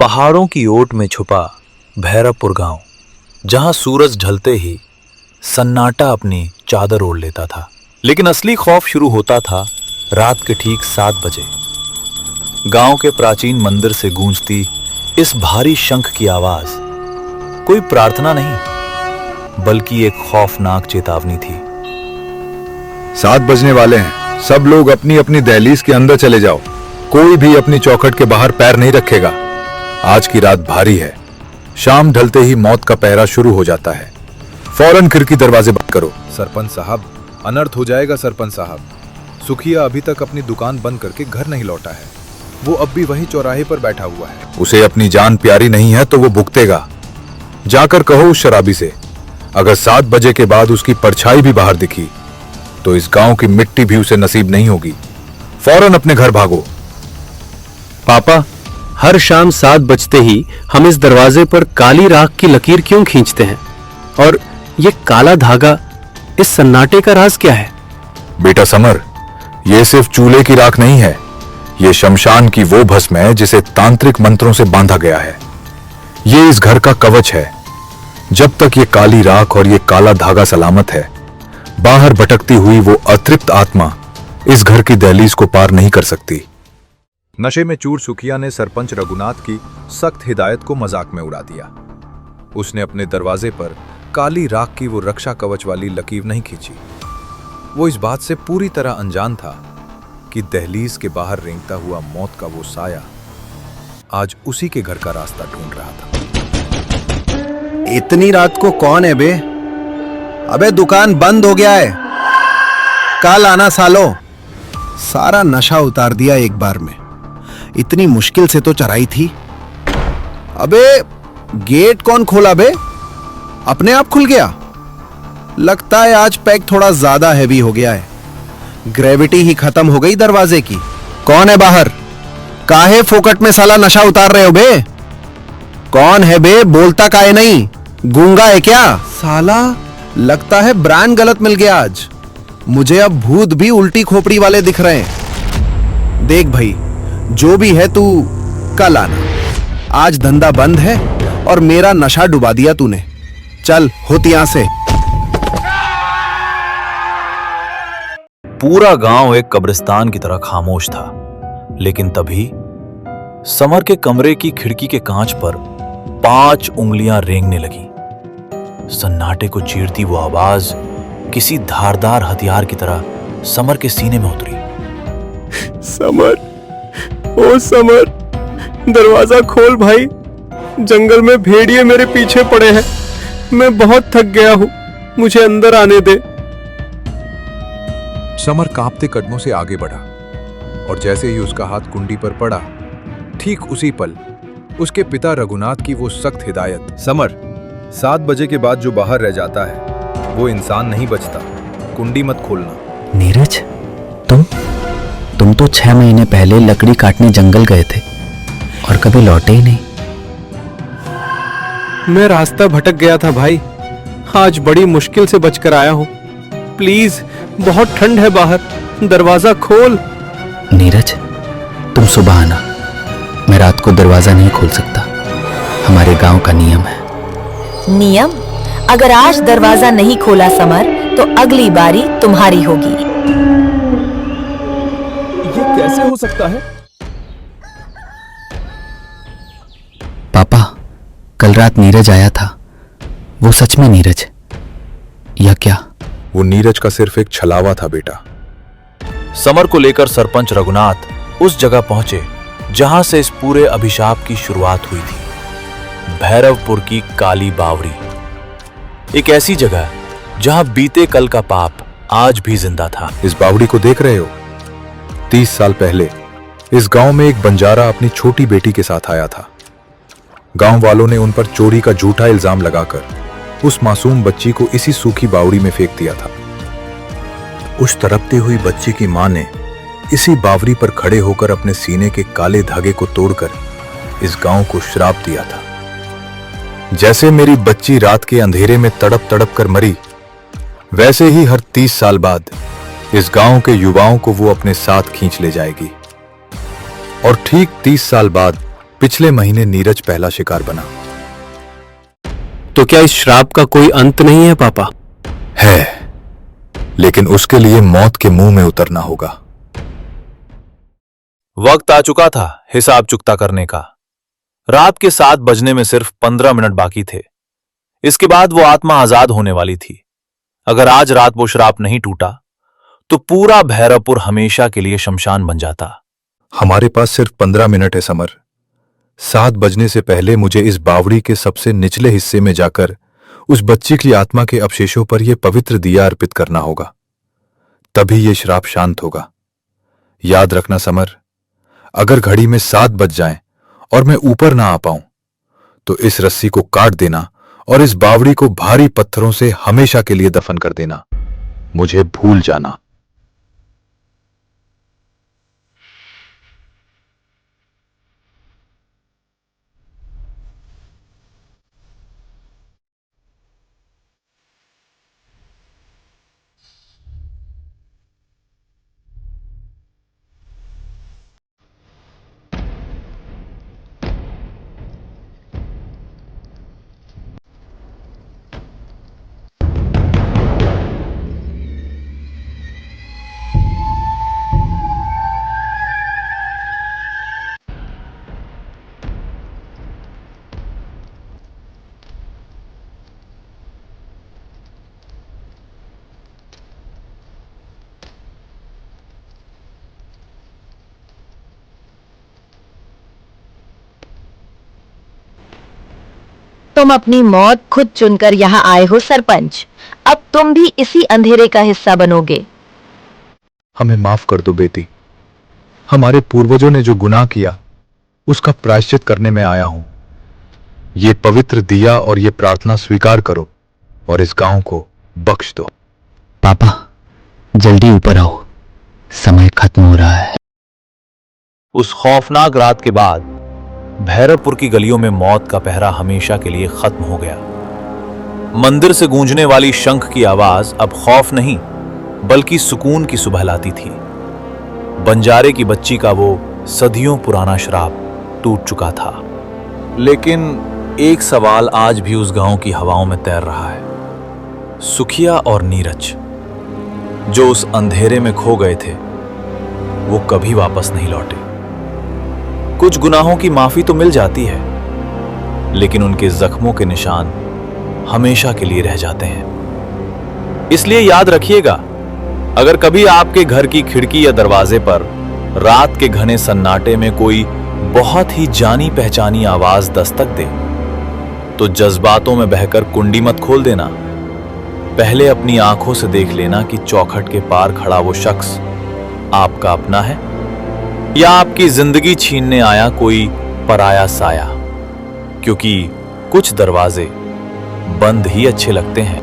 पहाड़ों की ओट में छुपा भैरवपुर गांव, जहां सूरज ढलते ही सन्नाटा अपनी चादर ओढ़ लेता था। लेकिन असली खौफ शुरू होता था रात के ठीक 7 बजे। गांव के प्राचीन मंदिर से गूंजती इस भारी शंख की आवाज कोई प्रार्थना नहीं, बल्कि एक खौफनाक चेतावनी थी। 7 बजने वाले हैं, सब लोग अपनी अपनी दहलीज के अंदर चले जाओ। कोई भी अपनी चौखट के बाहर पैर नहीं रखेगा। आज की रात भारी है। शाम ढलते ही मौत का पहरा शुरू हो जाता है। फौरन खिड़की दरवाजे बंद करो। सरपंच साहब, अनर्थ हो जाएगा। सरपंच साहब, सुखिया अभी तक अपनी दुकान बंद करके घर नहीं लौटा है। वो अब भी वहीं चौराहे पर बैठा हुआ है। उसे अपनी जान प्यारी नहीं है तो वो भुगतेगा। जाकर कहो उस शराबी से, अगर 7 बजे के बाद उसकी परछाई भी बाहर दिखी तो इस गांव की मिट्टी भी उसे नसीब नहीं होगी। फौरन अपने घर भागो। पापा, हर शाम 7 बजते ही हम इस दरवाजे पर काली राख की लकीर क्यों खींचते हैं? और ये काला धागा, इस सन्नाटे का राज क्या है? बेटा समर, ये सिर्फ चूल्हे की राख नहीं है। ये शमशान की वो भस्म है जिसे तांत्रिक मंत्रों से बांधा गया है। ये इस घर का कवच है। जब तक ये काली राख और ये काला धागा सलामत है, बाहर भटकती हुई वो अतृप्त आत्मा इस घर की दहलीज को पार नहीं कर सकती। नशे में चूर सुखिया ने सरपंच रघुनाथ की सख्त हिदायत को मजाक में उड़ा दिया। उसने अपने दरवाजे पर काली राख की वो रक्षा कवच वाली लकीर नहीं खींची। वो इस बात से पूरी तरह अनजान था कि दहलीज के बाहर रेंगता हुआ मौत का वो साया आज उसी के घर का रास्ता ढूंढ रहा था। इतनी रात को कौन है बे? अबे दुकान बंद हो गया है, कल आना सालो। सारा नशा उतार दिया एक बार में। इतनी मुश्किल से तो चराई थी। अबे गेट कौन खोला बे? अपने आप खुल गया। लगता है आज पैक थोड़ा ज्यादा हैवी हो गया है। ग्रेविटी ही खत्म हो गई दरवाजे की। कौन है बाहर? काहे फोकट में साला नशा उतार रहे हो बे? कौन है बे? बोलता काहे नहीं? गूंगा है क्या साला? लगता है ब्रांड गलत मिल गया आज। मुझे अब भूत भी उल्टी खोपड़ी वाले दिख रहे हैं। देख भाई, जो भी है तू कल आना। आज धंधा बंद है और मेरा नशा डुबा दिया तूने। चल होत यहां से। पूरा गांव एक कब्रिस्तान की तरह खामोश था। लेकिन तभी समर के कमरे की खिड़की के कांच पर 5 उंगलियां रेंगने लगी। सन्नाटे को चीरती वो आवाज किसी धारदार हथियार की तरह समर के सीने में उतरी। समर, ओ समर, दरवाजा खोल भाई। जंगल में भेड़िए मेरे पीछे पड़े हैं। मैं बहुत थक गया हूं, मुझे अंदर आने दे। समर कांपते कदमों से आगे बढ़ा और जैसे ही उसका हाथ कुंडी पर पड़ा, ठीक उसी पल उसके पिता रघुनाथ की वो सख्त हिदायत, समर, 7 बजे के बाद जो बाहर रह जाता है वो इंसान नहीं बचता। कुंडी मत खोलना। नीरज, तुम तो 6 महीने पहले लकड़ी काटने जंगल गए थे और कभी लौटे ही नहीं। मैं रास्ता भटक गया था भाई। आज बड़ी मुश्किल से बचकर आया हूं। प्लीज, बहुत ठंड है बाहर, दरवाजा खोल। नीरज, तुम सुबह आना। मैं रात को दरवाजा नहीं खोल सकता। हमारे गांव का नियम है। नियम? अगर आज दरवाजा नहीं खोला समर, तो अगली बारी तुम्हारी होगी। ये कैसे हो सकता है? पापा, कल रात नीरज आया था। वो सच में नीरज या क्या? वो नीरज का सिर्फ एक छलावा था बेटा। समर को लेकर सरपंच रघुनाथ उस जगह पहुंचे जहां से इस पूरे अभिशाप की शुरुआत हुई थी। भैरवपुर की काली बावड़ी, एक ऐसी जगह जहां बीते कल का पाप आज भी जिंदा था। इस बावड़ी को देख रहे हो? 30 साल पहले इस गांव में एक बंजारा अपनी छोटी बेटी के साथ आया था। गांव वालों ने उन पर चोरी का झूठा इल्जाम लगाकर उस मासूम बच्ची को इसी सूखी बावड़ी में फेंक दिया था। उस तड़पती हुई बच्ची की मां ने इसी बावड़ी पर खड़े होकर अपने सीने के काले धागे को तोड़कर इस गांव को श्राप दिया था। जैसे मेरी बच्ची रात के अंधेरे में तड़प तड़प कर मरी, वैसे ही हर 30 साल बाद इस गांव के युवाओं को वो अपने साथ खींच ले जाएगी। और ठीक 30 साल बाद पिछले महीने नीरज पहला शिकार बना। तो क्या इस श्राप का कोई अंत नहीं है पापा? है, लेकिन उसके लिए मौत के मुंह में उतरना होगा। वक्त आ चुका था हिसाब चुकता करने का। रात के 7 बजने में सिर्फ 15 मिनट बाकी थे। इसके बाद वो आत्मा आजाद होने वाली थी। अगर आज रात वो श्राप नहीं टूटा तो पूरा भैरवपुर हमेशा के लिए शमशान बन जाता। हमारे पास सिर्फ 15 मिनट है समर। 7 बजने से पहले मुझे इस बावड़ी के सबसे निचले हिस्से में जाकर उस बच्ची की आत्मा के अवशेषों पर यह पवित्र दिया अर्पित करना होगा। तभी यह श्राप शांत होगा। याद रखना समर, अगर घड़ी में 7 बज जाएं और मैं ऊपर ना आ पाऊं तो इस रस्सी को काट देना और इस बावड़ी को भारी पत्थरों से हमेशा के लिए दफन कर देना। मुझे भूल जाना। तुम अपनी मौत खुद चुनकर यहाँ आए हो सरपंच। अब तुम भी इसी अंधेरे का हिस्सा बनोगे। हमें माफ कर दो बेटी। हमारे पूर्वजों ने जो गुनाह किया उसका प्रायश्चित करने में आया हूं। ये पवित्र दिया और ये प्रार्थना स्वीकार करो और इस गांव को बख्श दो। पापा जल्दी ऊपर आओ, समय खत्म हो रहा है। उस खौफनाक रात के बाद भैरवपुर की गलियों में मौत का पहरा हमेशा के लिए खत्म हो गया। मंदिर से गूंजने वाली शंख की आवाज अब खौफ नहीं बल्कि सुकून की सुबह लाती थी। बंजारे की बच्ची का वो सदियों पुराना श्राप टूट चुका था। लेकिन एक सवाल आज भी उस गांव की हवाओं में तैर रहा है। सुखिया और नीरज जो उस अंधेरे में खो गए थे वो कभी वापस नहीं लौटे। कुछ गुनाहों की माफी तो मिल जाती है लेकिन उनके जख्मों के निशान हमेशा के लिए रह जाते हैं। इसलिए याद रखिएगा, अगर कभी आपके घर की खिड़की या दरवाजे पर रात के घने सन्नाटे में कोई बहुत ही जानी पहचानी आवाज दस्तक दे तो जज्बातों में बहकर कुंडी मत खोल देना। पहले अपनी आंखों से देख लेना कि चौखट के पार खड़ा वो शख्स आपका अपना है या आपकी जिंदगी छीनने आया कोई पराया साया। क्योंकि कुछ दरवाजे बंद ही अच्छे लगते हैं।